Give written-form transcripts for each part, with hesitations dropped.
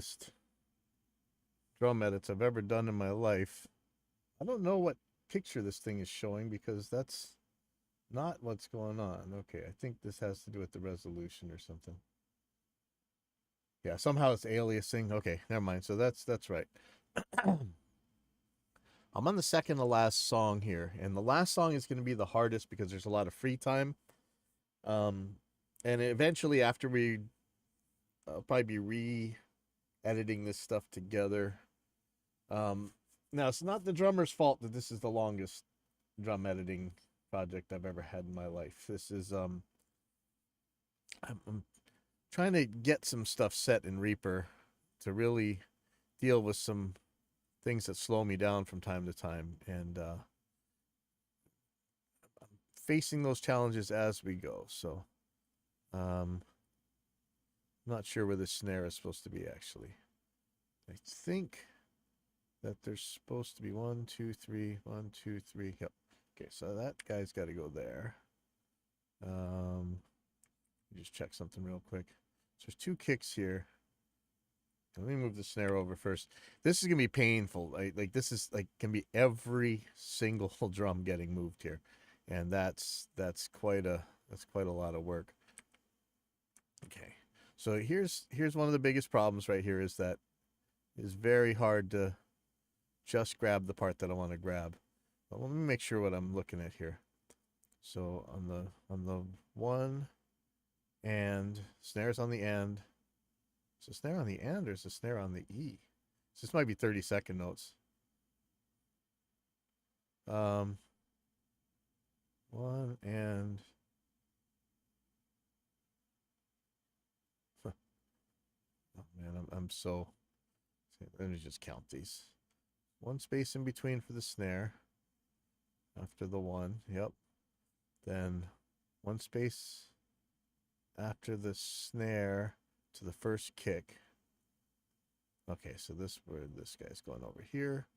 longest drum edits I've ever done in my life. I don't know what picture this thing is showing because that's not what's going on. Okay, I think this has to do with the resolution or something. Yeah, somehow it's aliasing. Okay, never mind. So that's right. I'm on the second to last song here, and the last song is going to be the hardest because there's a lot of free time. And eventually, after I'll probably be re-editing this stuff together. Now it's not the drummer's fault that this is the longest drum editing project I've ever had in my life. This is I'm trying to get some stuff set in Reaper to really deal with some things that slow me down from time to time, and I'm facing those challenges as we go. So I'm not sure where the snare is supposed to be actually. I think that there's supposed to be 1, 2, 3, 1, 2, 3. Yep. Okay, so that guy's got to go there. Just check something real quick. So there's 2 kicks here. Let me move the snare over first. This is gonna be painful. Like this is like can be every single drum getting moved here, and that's quite a lot of work. Okay, so here's one of the biggest problems right here is that it's very hard to just grab the part that I want to grab. But let me make sure what I'm looking at here. So on the one and snares on the end. Is the snare on the end or is the snare on the E? So this might be 30-second notes. One and oh man, I'm so. Let me just count these. 1 space in between for the snare. After the 1, yep. Then 1 space after the snare to the first kick. Okay, so this guy's going over here.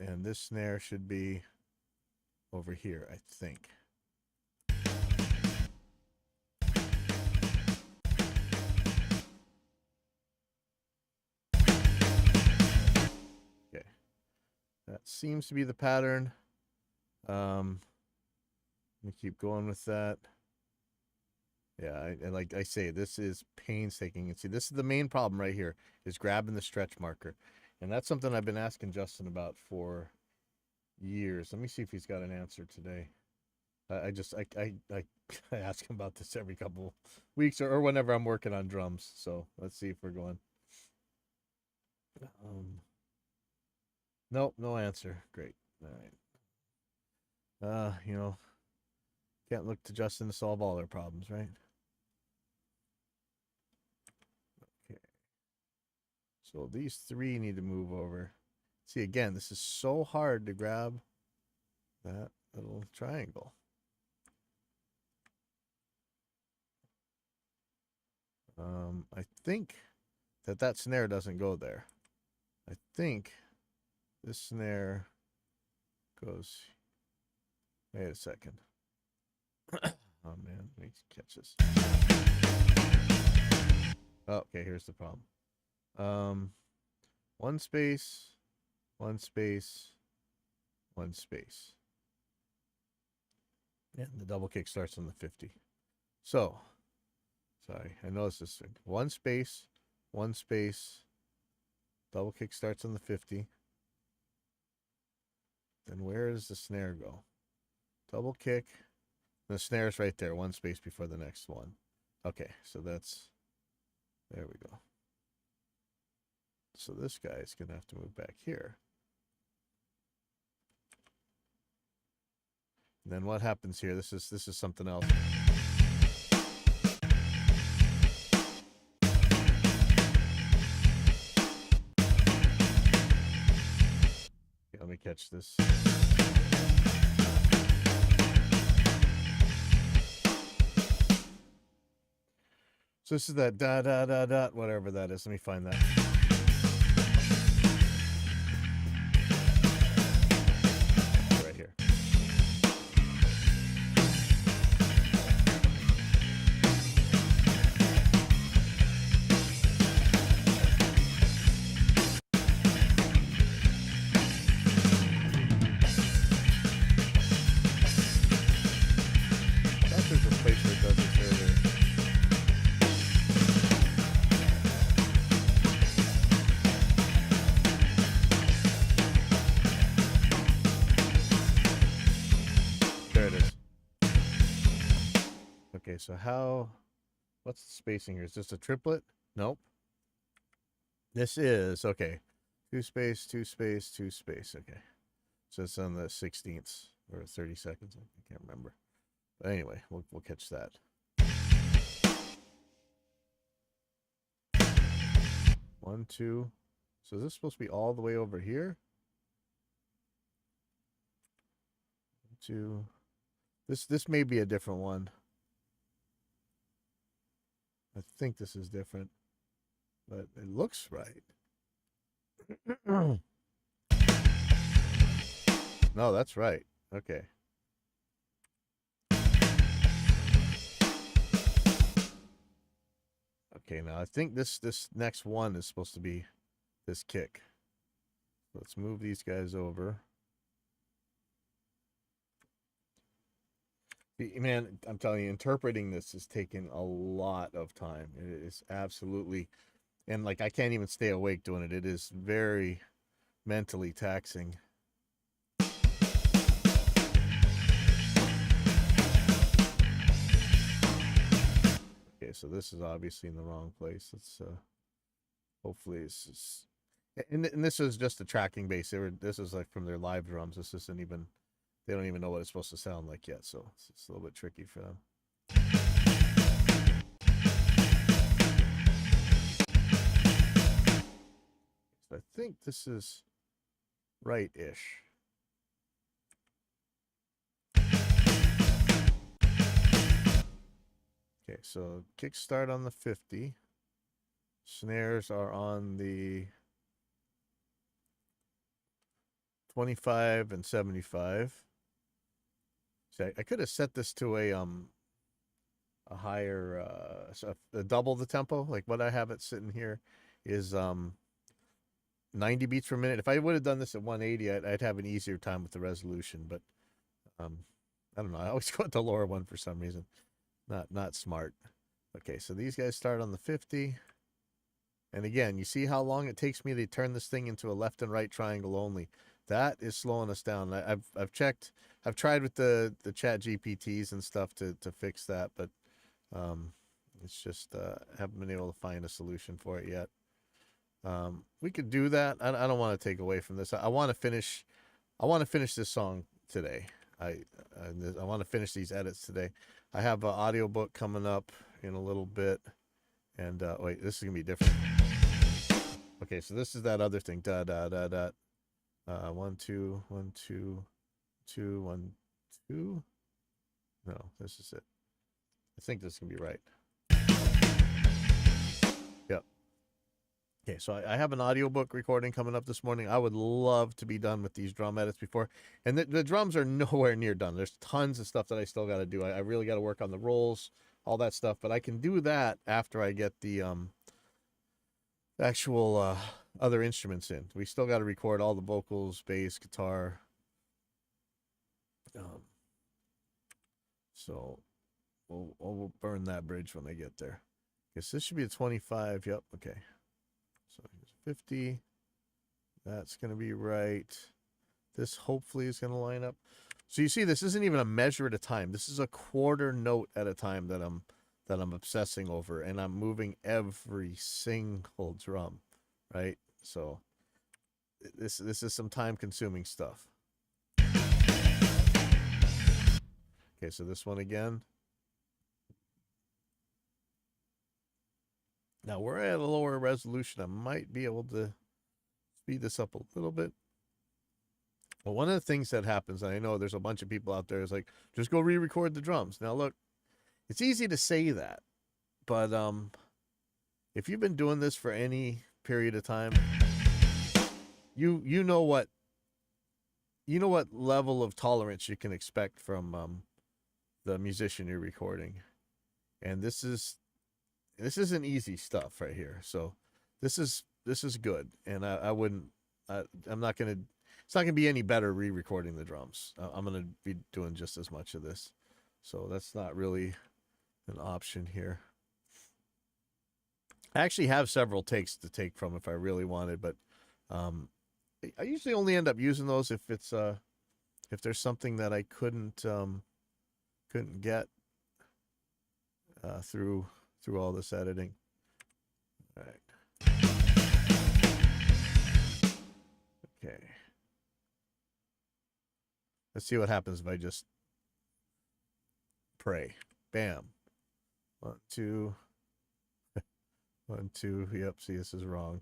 And this snare should be over here, I think. Okay. That seems to be the pattern. Let me keep going with that. Yeah, and like I say, this is painstaking. And see, this is the main problem right here, is grabbing the stretch marker. And that's something I've been asking Justin about for years. Let me see if he's got an answer today. I ask him about this every couple weeks or whenever I'm working on drums. So let's see if we're going. Nope, no answer. Great. All right. Can't look to Justin to solve all our problems, right? Okay. So these 3 need to move over. See, again, this is so hard to grab that little triangle. I think that snare doesn't go there. I think this snare goes. Wait a second. Oh man, let me catch this. Oh, okay, here's the problem. 1 space, 1 space, 1 space. And the double kick starts on the 50. So, sorry, I noticed this thing. 1 space, 1 space, double kick starts on the 50. Then where does the snare go? Double kick. The snare's right there, 1 space before the next one. Okay, so that's, there we go. So this guy is going to have to move back here. And then what happens here? This is something else. Okay, let me catch this. So this is that da da da da whatever that is. Let me find that. Right here. so what's the spacing here? Is this a triplet? Nope. This is, okay. 2 space, 2 space, 2 space. Okay. So it's on the 16th or 30 seconds. I can't remember. But anyway, we'll catch that. 1, 2. So is this supposed to be all the way over here? 2. This may be a different one. I think this is different, but it looks right. No, that's right. Okay. Okay, now I think this next one is supposed to be this kick. Let's move these guys over. Man, I'm telling you, interpreting this is taking a lot of time. It is absolutely, and like I can't even stay awake doing it. It is very mentally taxing. Okay, so this is obviously in the wrong place. Let's hopefully this is, and this is just a tracking base. This is like from their live drums. This isn't even, they don't even know what it's supposed to sound like yet, so it's a little bit tricky for them. So I think this is right-ish. Okay, so kick start on the 50. Snares are on the 25 and 75. See, I could have set this to a higher double the tempo. Like what I have it sitting here is 90 beats per minute. If I would have done this at 180, I'd have an easier time with the resolution, but I don't know. I always go with the lower one for some reason. Not smart. Okay, so these guys start on the 50. And again, you see how long it takes me to turn this thing into a left and right triangle only. That is slowing us down. I've checked. I've tried with the chat GPTs and stuff to fix that, but it's just haven't been able to find a solution for it yet. We could do that. I don't want to take away from this. I want to finish this song today. I want to finish these edits today. I have an audiobook coming up in a little bit, and wait, this is gonna be different. Okay, so this is that other thing. 1 2 1 2 2 1 2. No, this is it. I think this can be right. Yep. Okay, so I have an audiobook recording coming up this morning. I would love to be done with these drum edits before. And the drums are nowhere near done. There's tons of stuff that I still got to do. I really got to work on the rolls, all that stuff. But I can do that after I get the actual other instruments in. We still got to record all the vocals, bass, guitar. So we'll burn that bridge when I get there. Guess this should be a 25. Yep. Okay. So here's 50. That's going to be right. This hopefully is going to line up. So you see, this isn't even a measure at a time. This is a quarter note at a time that I'm obsessing over, and I'm moving every single drum, right? So this is some time-consuming stuff. Okay, so this one again. Now we're at a lower resolution. I might be able to speed this up a little bit. Well, one of the things that happens, and I know there's a bunch of people out there, is like, just go re-record the drums. Now look, it's easy to say that, but if you've been doing this for any period of time, you know what level of tolerance you can expect from the musician you're recording. And this isn't easy stuff right here. So this is good, and I'm not gonna. It's not gonna be any better re-recording the drums. I'm gonna be doing just as much of this, so that's not really an option here. I actually have several takes to take from if I really wanted, but I usually only end up using those if it's if there's something that I couldn't get. through all this editing. All right. Okay. Let's see what happens if I just pray. Bam. 1, 2. 1, 2. Yep. See, this is wrong.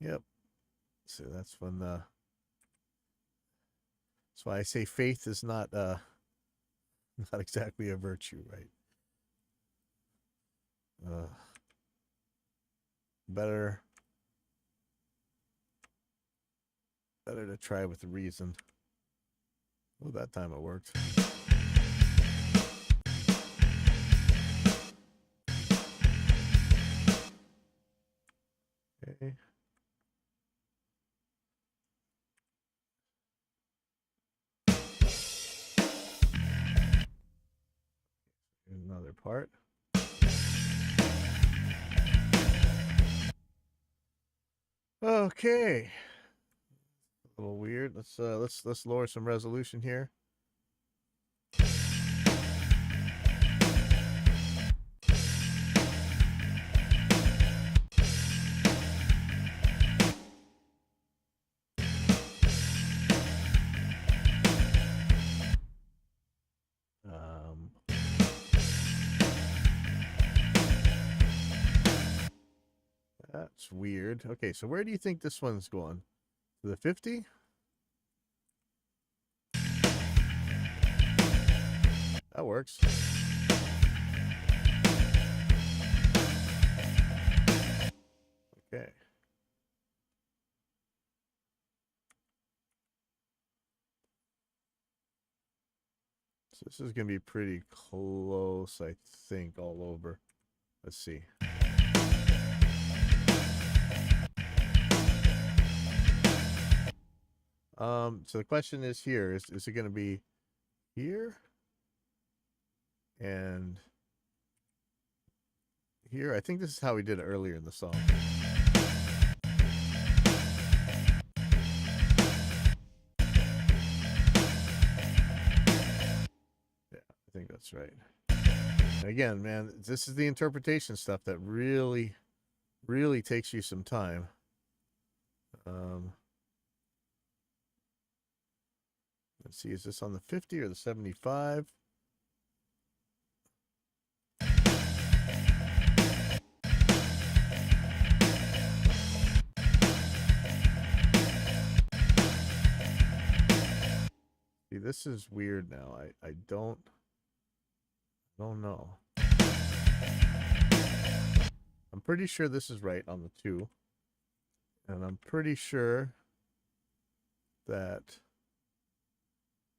Yep. So that's when that's why I say faith is not not exactly a virtue, right? Better to try with reason. Oh, that time it worked. Okay. Another part. Okay. A little weird. Let's lower some resolution here. That's weird. Okay, so where do you think this one's going? To the 50? That works. Okay. So this is going to be pretty close, I think, all over. Let's see. So the question is here, is it going to be here and here? I think this is how we did it earlier in the song. Yeah, I think that's right. And again, man, this is the interpretation stuff that really, really takes you some time. Let's see, is this on the 50 or the 75? See, this is weird now. I don't know. I'm pretty sure this is right on the 2. And I'm pretty sure that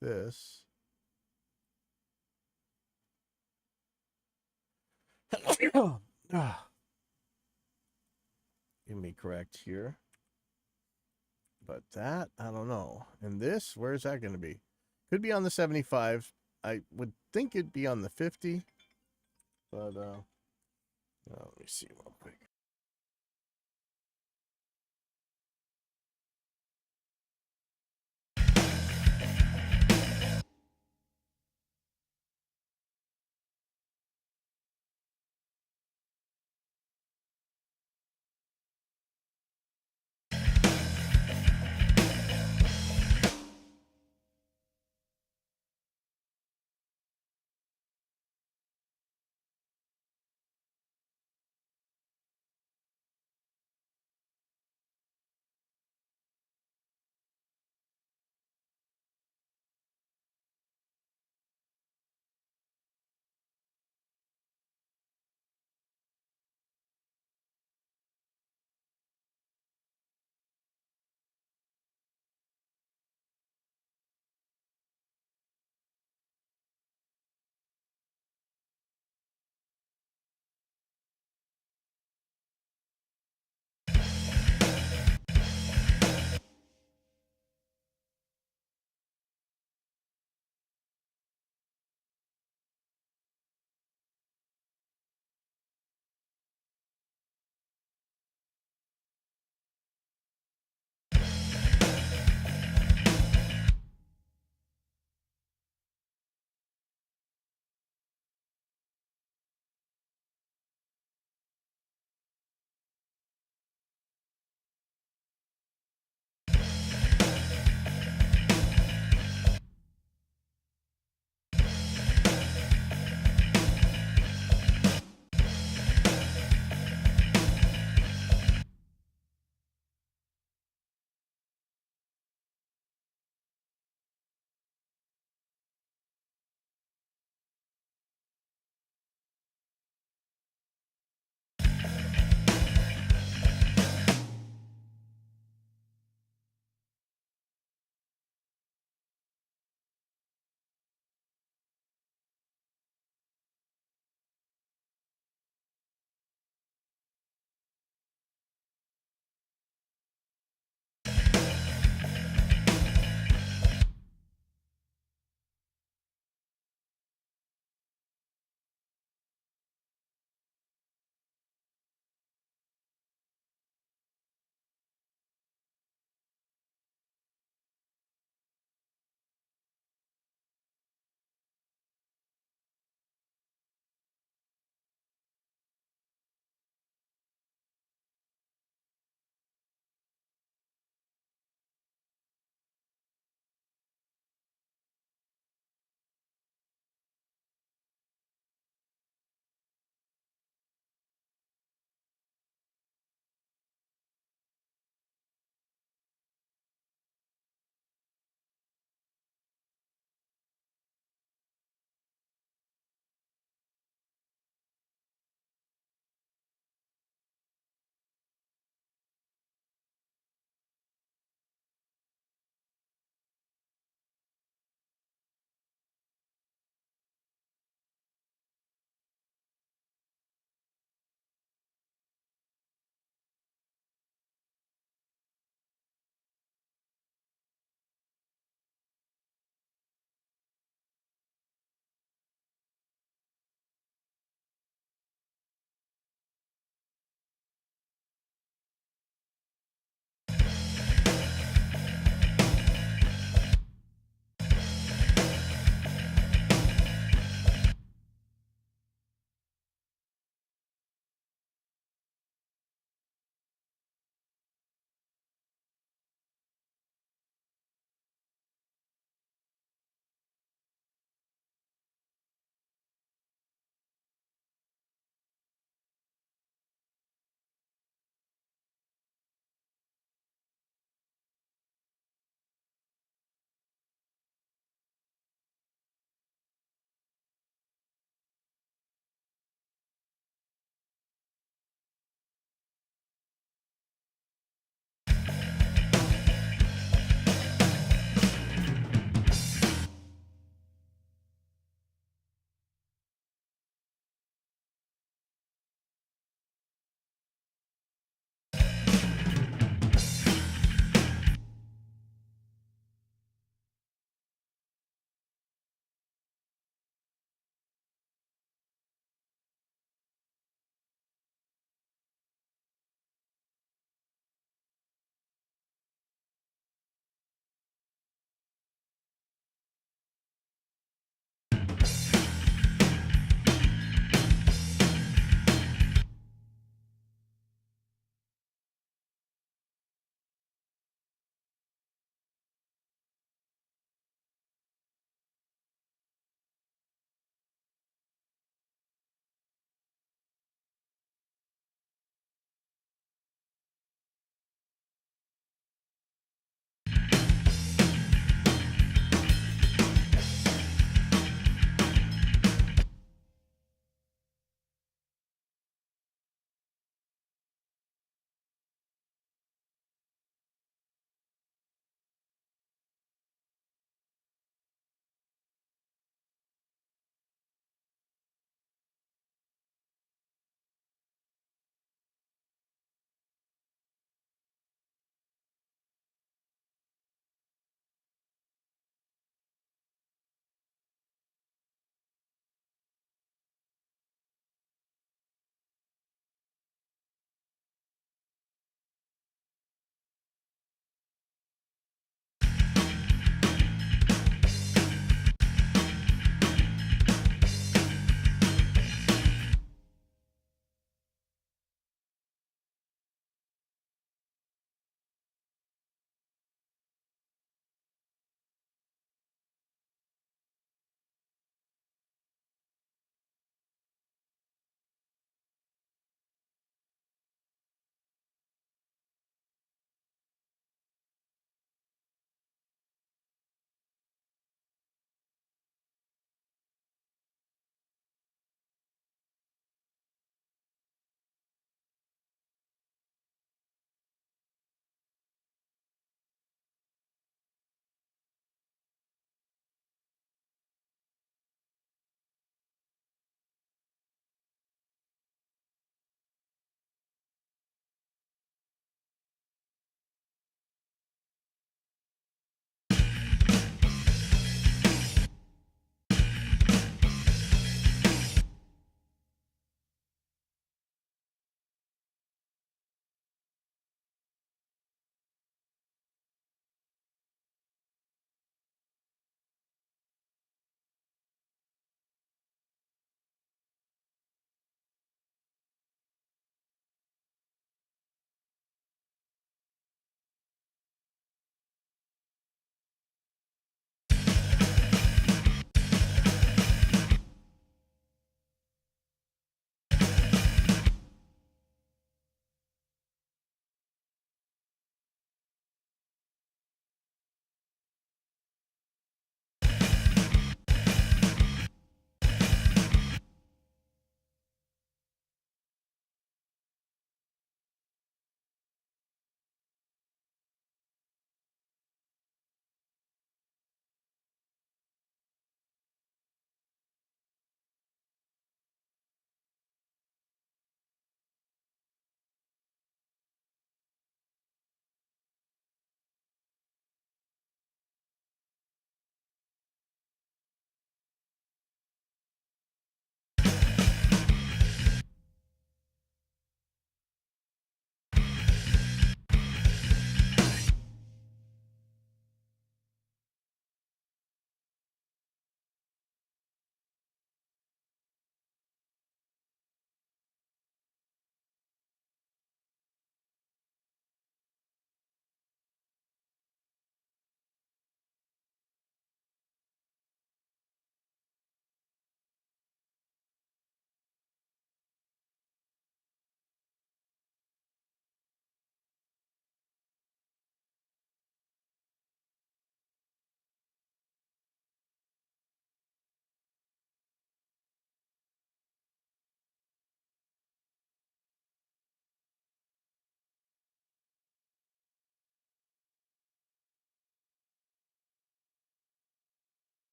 this give me correct here. But that, I don't know. And this, where's that going to be? Could be on the 75. I would think it'd be on the 50. But, let me see real quick.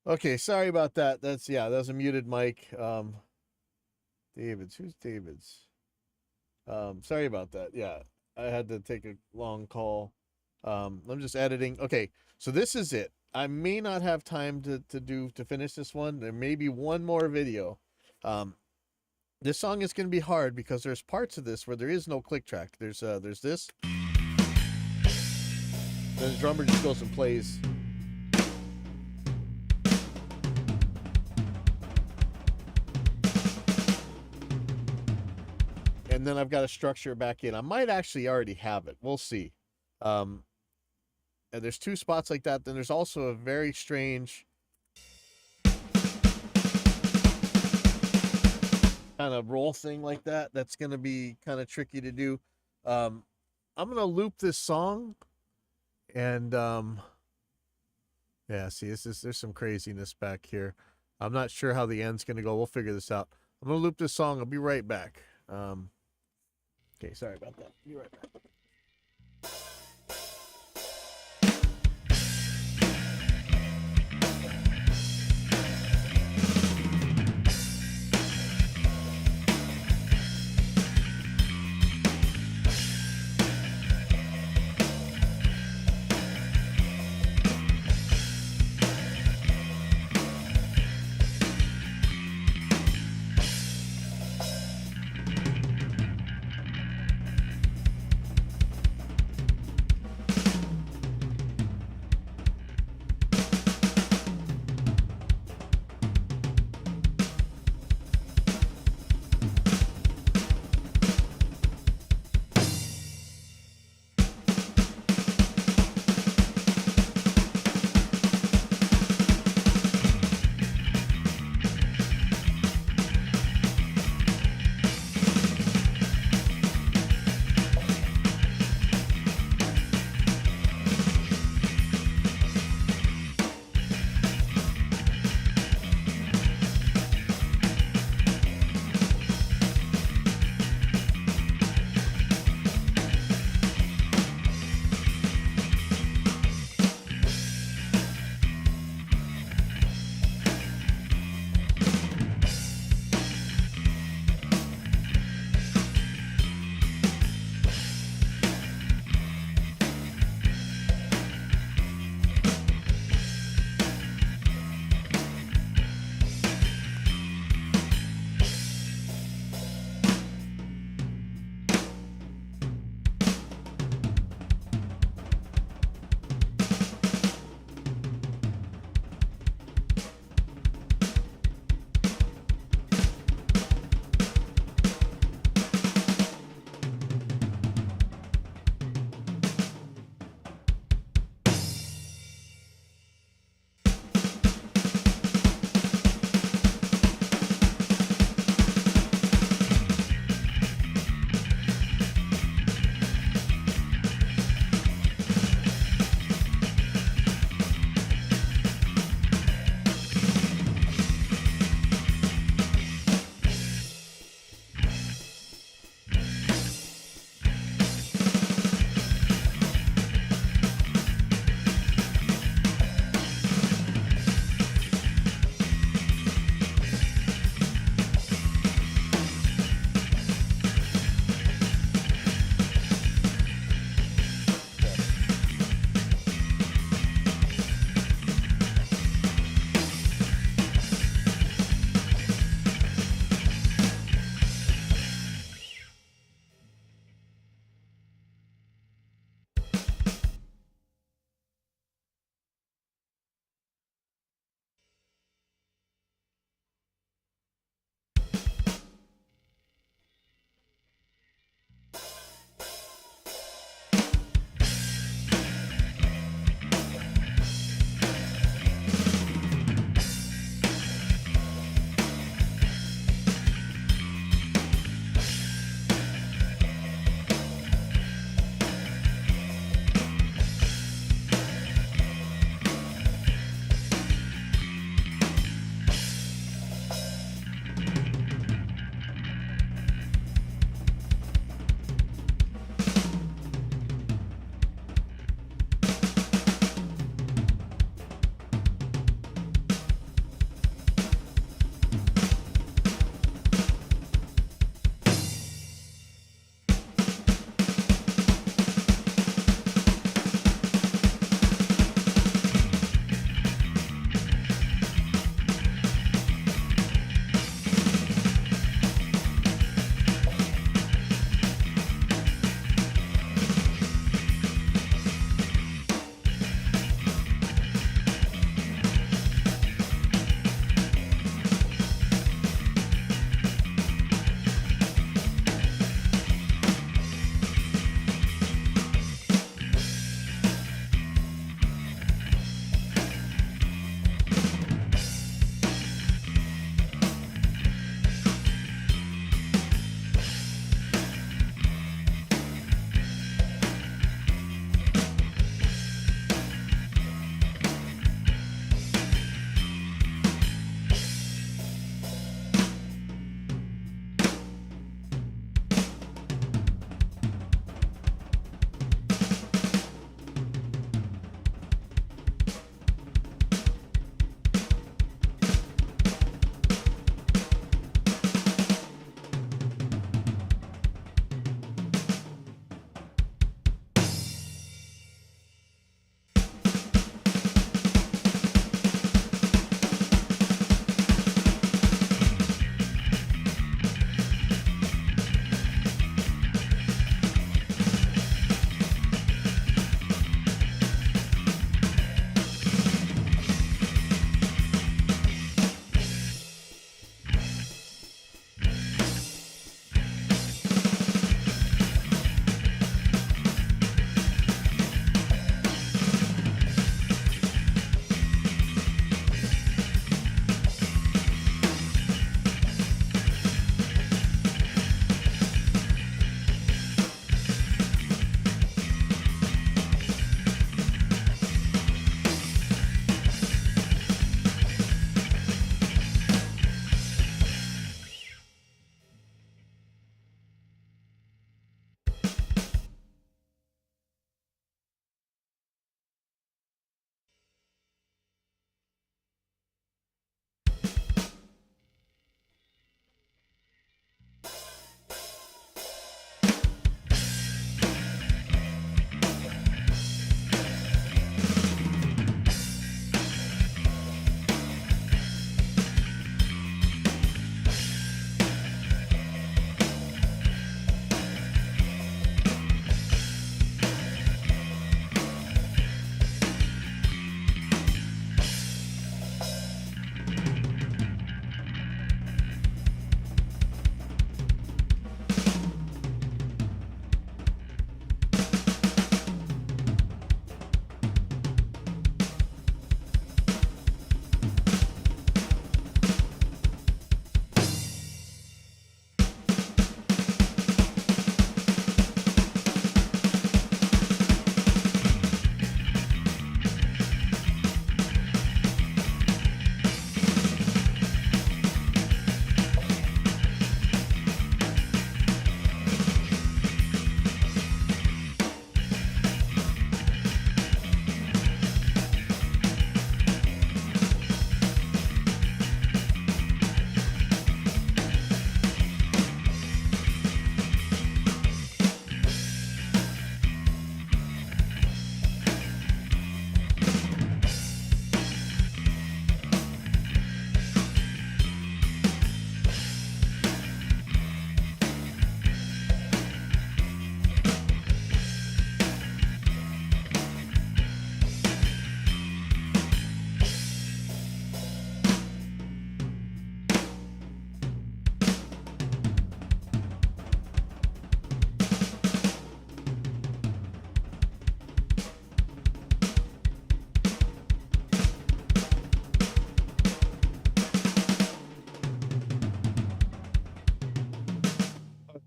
Okay, sorry about that. That was a muted mic. David's. Who's David's? Sorry about that. Yeah, I had to take a long call. I'm just editing. Okay, so this is it. I may not have time to finish this one. There may be one more video. This song is going to be hard because there's parts of this where there is no click track. There's this. Then the drummer just goes and plays. And then I've got to structure it back in. I might actually already have it. We'll see. And there's two spots like that. Then there's also a very strange kind of roll thing like that. That's going to be kind of tricky to do. I'm going to loop this song. And yeah, see, there's some craziness back here. I'm not sure how the end's going to go. We'll figure this out. I'm going to loop this song. I'll be right back. Okay, sorry about that. Be right back.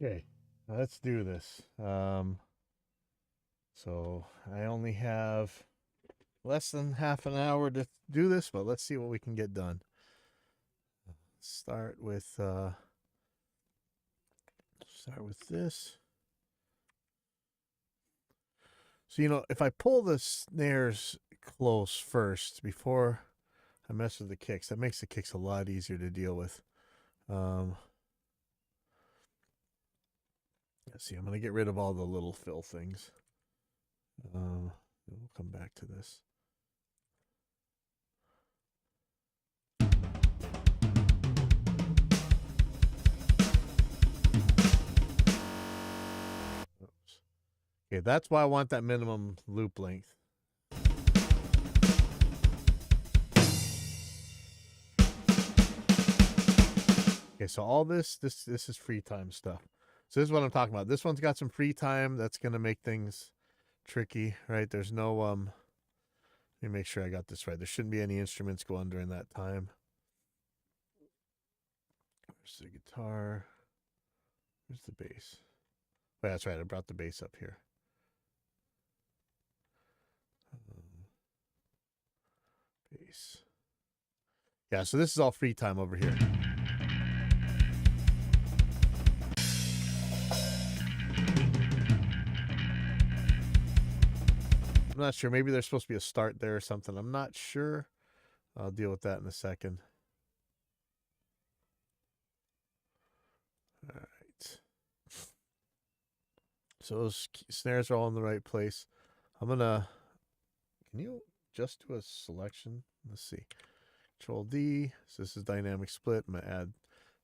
Okay, let's do this. So I only have less than half an hour to do this, but let's see what we can get done. Start with this. So, you know, if I pull the snares close first before I mess with the kicks, that makes the kicks a lot easier to deal with. Let's see, I'm going to get rid of all the little fill things. We'll come back to this. Oops. Okay, that's why I want that minimum loop length. Okay, so all this is free time stuff. So this is what I'm talking about. This one's got some free time. That's going to make things tricky, right? There's no, let me make sure I got this right. There shouldn't be any instruments going during that time. Where's the guitar? Where's the bass? Oh, that's right. I brought the bass up here. Bass. Yeah, so this is all free time over here. I'm not sure. Maybe there's supposed to be a start there or something. I'm not sure. I'll deal with that in a second. All right. So those snares are all in the right place. I'm going to, can you just do a selection? Let's see. Control D. So this is dynamic split. I'm going to add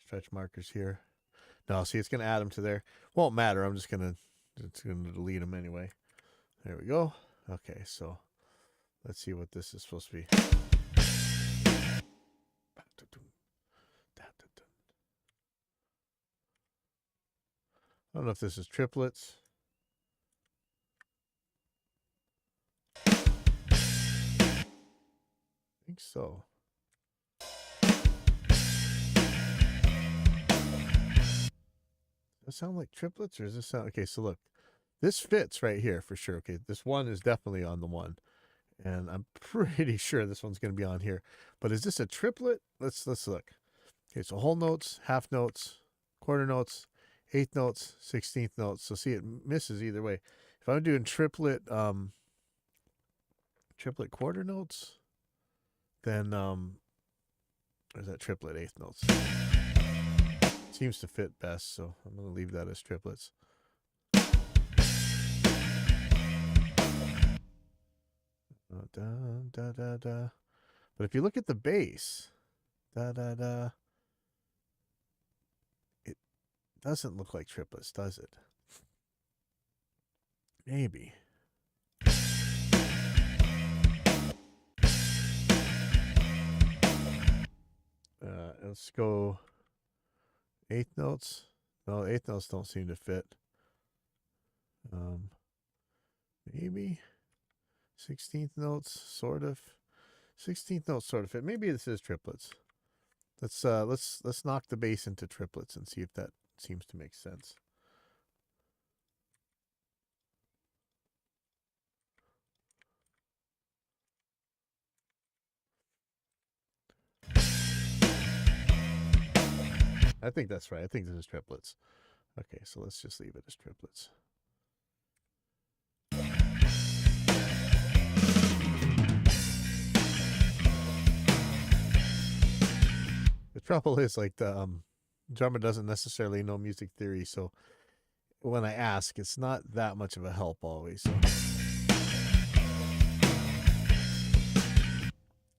stretch markers here. No, see, it's going to add them to there. Won't matter. I'm just going to delete them anyway. There we go. Okay, so let's see what this is supposed to be. I don't know if this is triplets. I think so. Does it sound like triplets or does this sound... Okay, so look. This fits right here for sure. Okay, this one is definitely on the one. And I'm pretty sure this one's going to be on here. But is this a triplet? Let's look. Okay, so whole notes, half notes, quarter notes, eighth notes, 16th notes. So see, it misses either way. If I'm doing triplet quarter notes, then there's that triplet eighth notes. Seems to fit best, so I'm going to leave that as triplets. Da, da, da, da. But if you look at the bass, da, da, da, it doesn't look like triplets, does it? Maybe. Let's go eighth notes. No, eighth notes don't seem to fit. Maybe 16th notes, sort of. 16th notes sort of fit. Maybe this is triplets. Let's knock the bass into triplets and see if that seems to make sense. I think that's right. I think this is triplets. Okay, so let's just leave it as triplets. The trouble is, like, the drummer doesn't necessarily know music theory, so when I ask, it's not that much of a help always. So.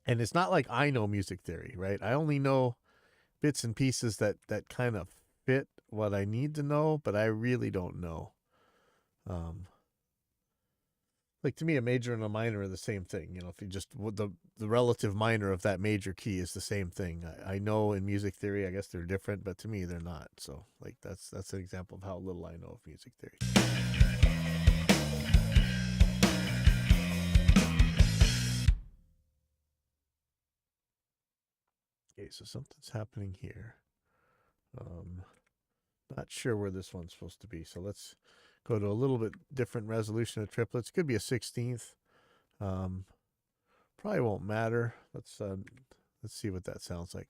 And it's not like I know music theory, right? I only know bits and pieces that kind of fit what I need to know, but I really don't know. Like, to me, a major and a minor are the same thing. You know, if you just the relative minor of that major key is the same thing. I know in music theory, I guess they're different, but to me, they're not. So, like, that's an example of how little I know of music theory. Okay, so something's happening here. Not sure where this one's supposed to be. So let's go to a little bit different resolution of triplets. Could be a 16th. Probably won't matter. Let's see what that sounds like.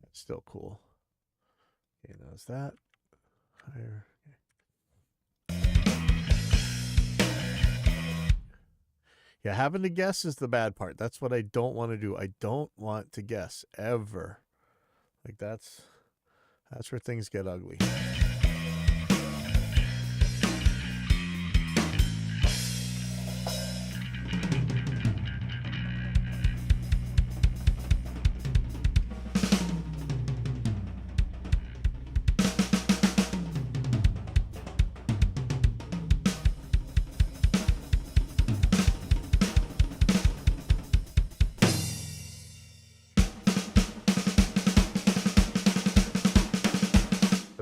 That's still cool. Okay, now is that higher? Yeah, having to guess is the bad part. That's what I don't want to do. I don't want to guess ever. Like that's where things get ugly.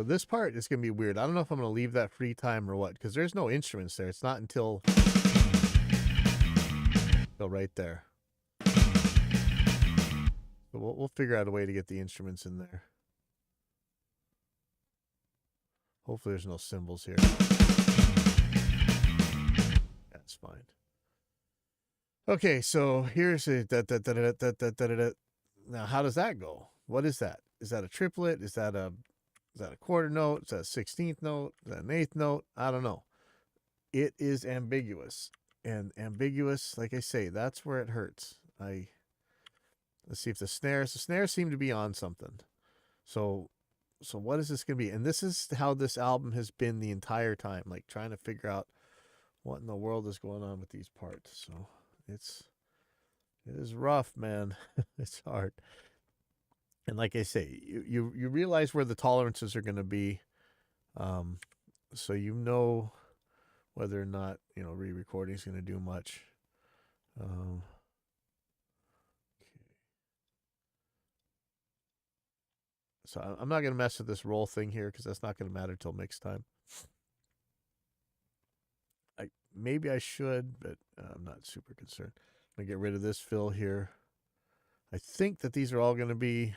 This part is going to be weird. I don't know if I'm going to leave that free time or what, because there's no instruments there. It's not until right there. So we'll figure out a way to get the instruments in there. Hopefully there's no cymbals here. That's fine. Okay, so here's a now how does that go? What is that? Is that a triplet? Is that a quarter note? Is that a 16th note? Is that an 8th note? I don't know. It is ambiguous. And ambiguous, like I say, that's where it hurts. Let's see if the snares seem to be on something. So what is this going to be? And this is how this album has been the entire time, like trying to figure out what in the world is going on with these parts. So it is rough, man. It's hard. And like I say, you realize where the tolerances are going to be, so you know whether or not re-recording is going to do much. Okay. So I'm not going to mess with this roll thing here because that's not going to matter till mix time. Maybe I should, but I'm not super concerned. I'm going to get rid of this fill here. I think that these are all going to be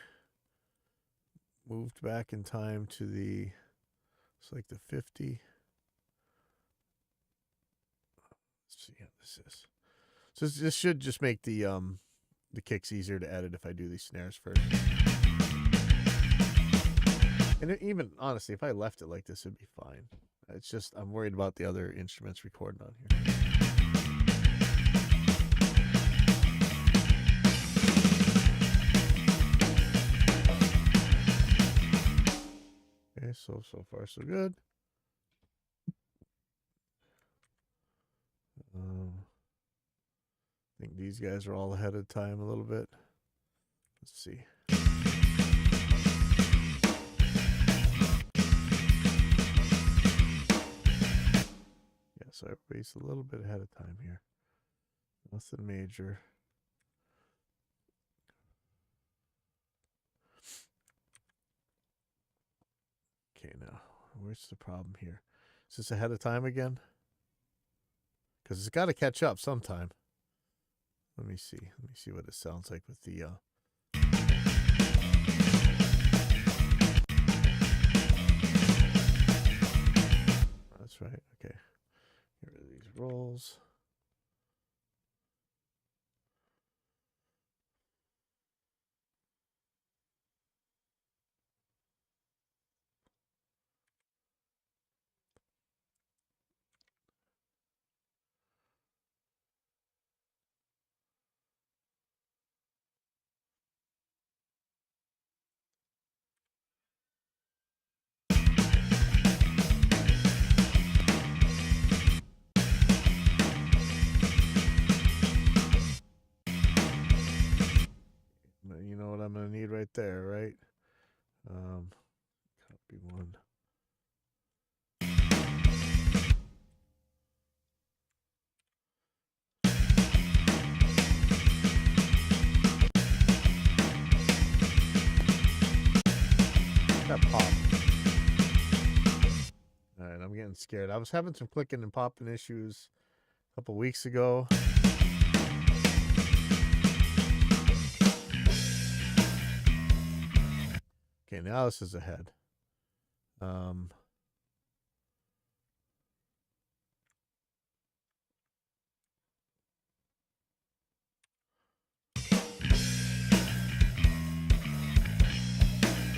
moved back in time to it's like the 50. Let's see how this is. So this should just make the kicks easier to edit if I do these snares first. And even honestly, if I left it like this, it'd be fine. It's just I'm worried about the other instruments recording on here. Okay, so far so good. I think these guys are all ahead of time a little bit. Let's see. Yeah, so everybody's a little bit ahead of time here. Nothing major. Okay, now, where's the problem here? Is this ahead of time again? Because it's got to catch up sometime. Let me see. Let me see what it sounds like with the... That's right. Okay. Get rid of these rolls. You know what I'm going to need right there, right? Copy one. That pop. All right, I'm getting scared. I was having some clicking and popping issues a couple weeks ago. Okay, now this is ahead. So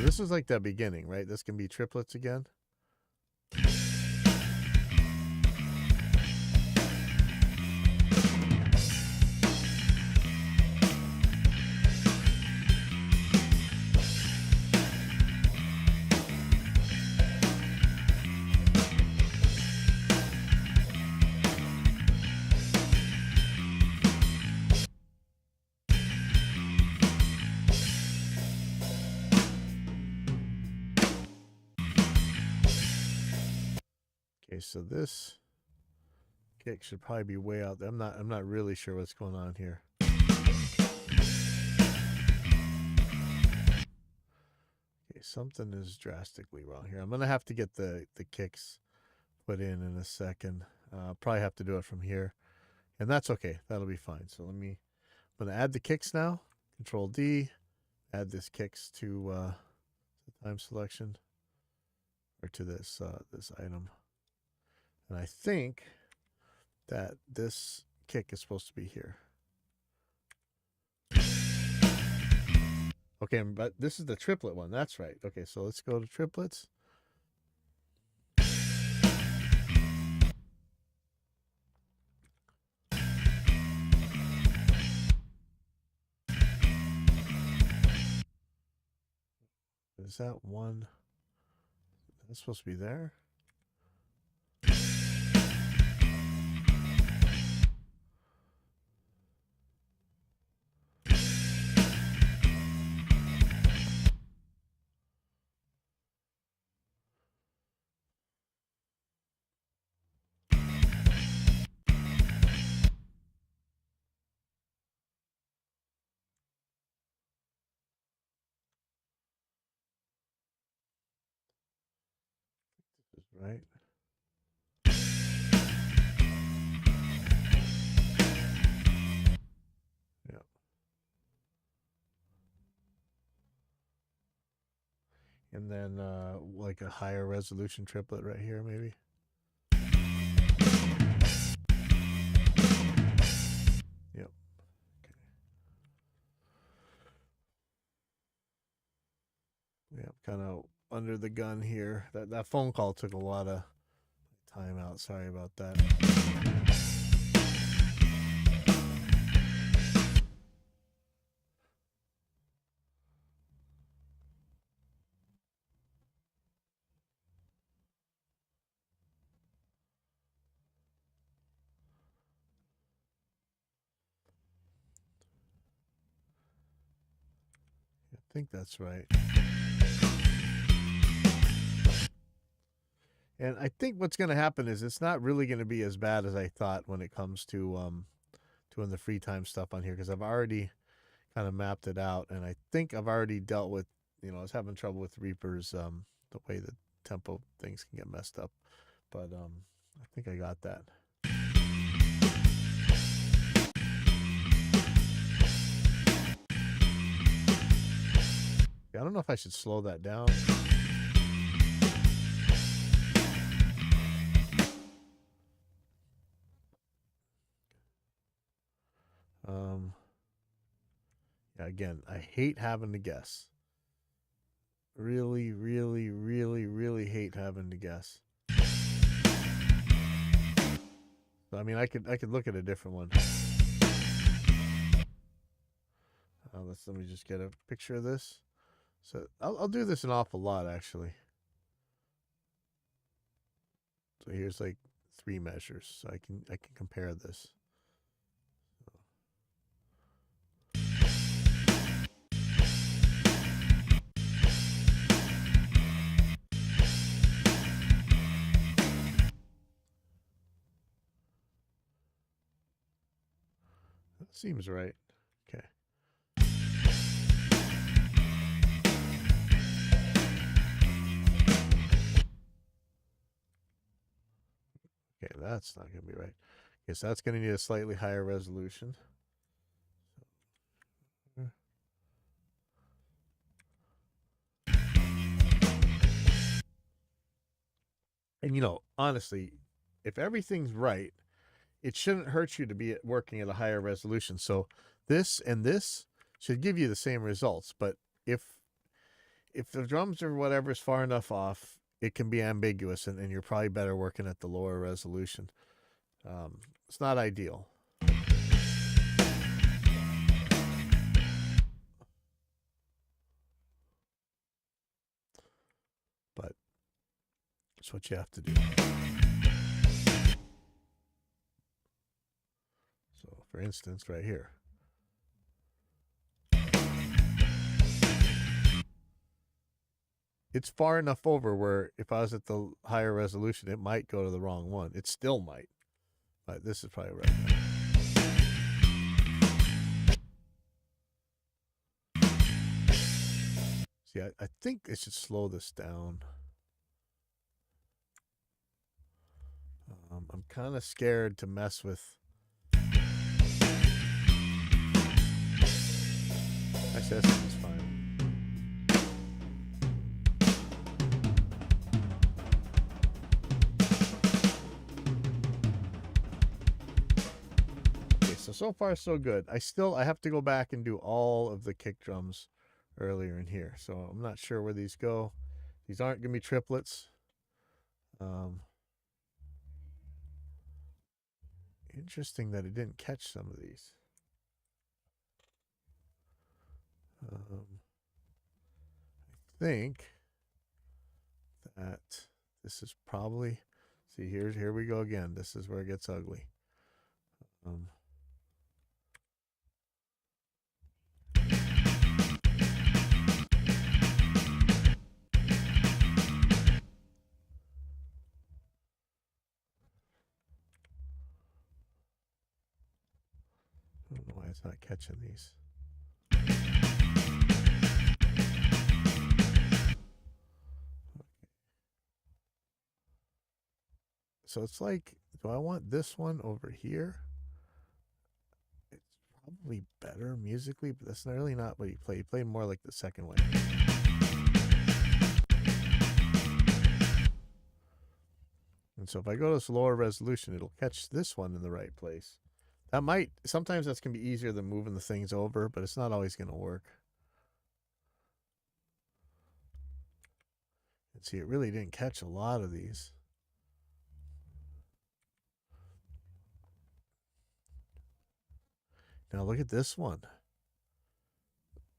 this is like the beginning, right? This can be triplets again. Okay, so this kick should probably be way out there. I'm not really sure what's going on here. Okay, something is drastically wrong here. I'm gonna have to get the kicks put in a second. Probably have to do it from here, and that's okay. That'll be fine. So I'm gonna add the kicks now. Control D, add this kicks to the time selection or to this this item. And I think that this kick is supposed to be here. Okay, but this is the triplet one. That's right. Okay, so let's go to triplets. Is that one? That's supposed to be there. This is right. Yeah. And then like a higher resolution triplet right here, maybe. Yep. Okay. Yep. Kind of under the gun here. That phone call took a lot of time out. Sorry about that. I think that's right. And I think what's going to happen is it's not really going to be as bad as I thought when it comes to doing the free time stuff on here, because I've already kind of mapped it out, and I think I've already dealt with, I was having trouble with Reapers, the way the tempo things can get messed up, but I think I got that. I don't know if I should slow that down. Yeah, again, I hate having to guess. Really, really, really, really hate having to guess. So, I mean, I could look at a different one. Let me just get a picture of this. So I'll do this an awful lot, actually. So here's like 3 measures, so I can compare this. That seems right. Okay. Okay, that's not going to be right. Okay, so that's going to need a slightly higher resolution. And you know, honestly, if everything's right, it shouldn't hurt you to be working at a higher resolution. So this and this should give you the same results. But if the drums or whatever is far enough off, it can be ambiguous, and you're probably better working at the lower resolution. It's not ideal. But it's what you have to do. So, for instance, right here. It's far enough over where if I was at the higher resolution, it might go to the wrong one. It still might. But this is probably right now. See, I think it should slow this down. I'm kind of scared to mess with. Actually, this is fine. Okay, so far so good. I have to go back and do all of the kick drums earlier in here. So I'm not sure where these go. These aren't going to be triplets. Interesting that it didn't catch some of these. I think that this is probably, see, here we go again. This is where it gets ugly. I don't know why it's not catching these. So it's like, do I want this one over here? It's probably better musically, but that's really not what he played. He played more like the second way. And so if I go to this lower resolution, it'll catch this one in the right place. That might, sometimes that's going to be easier than moving the things over, but it's not always going to work. And see, it really didn't catch a lot of these. Now look at this one.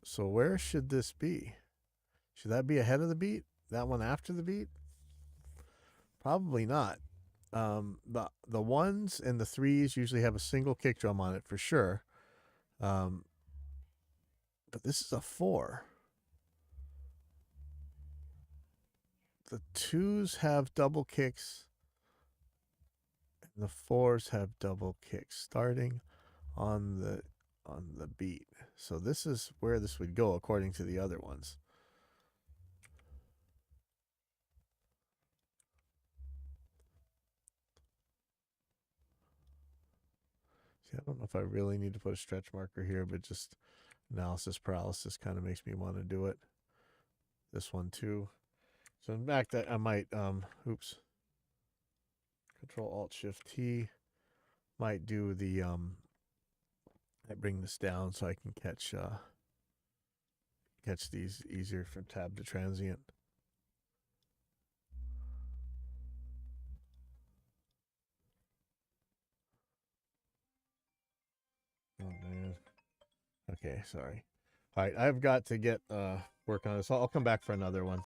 So where should this be? Should that be ahead of the beat? That one after the beat? Probably not. The ones and the threes usually have a single kick drum on it for sure. But this is a 4. The 2s have double kicks, and the 4s have double kicks starting on the beat. So this is where this would go according to the other ones. See, I don't know if I really need to put a stretch marker here, but just analysis paralysis kind of makes me want to do it. This one too. So in fact, I might oops. Control Alt Shift T. Might do the I bring this down so I can catch these easier from tab to transient. Oh man. Okay, sorry. All right, I've got to get work on this. I'll come back for another one.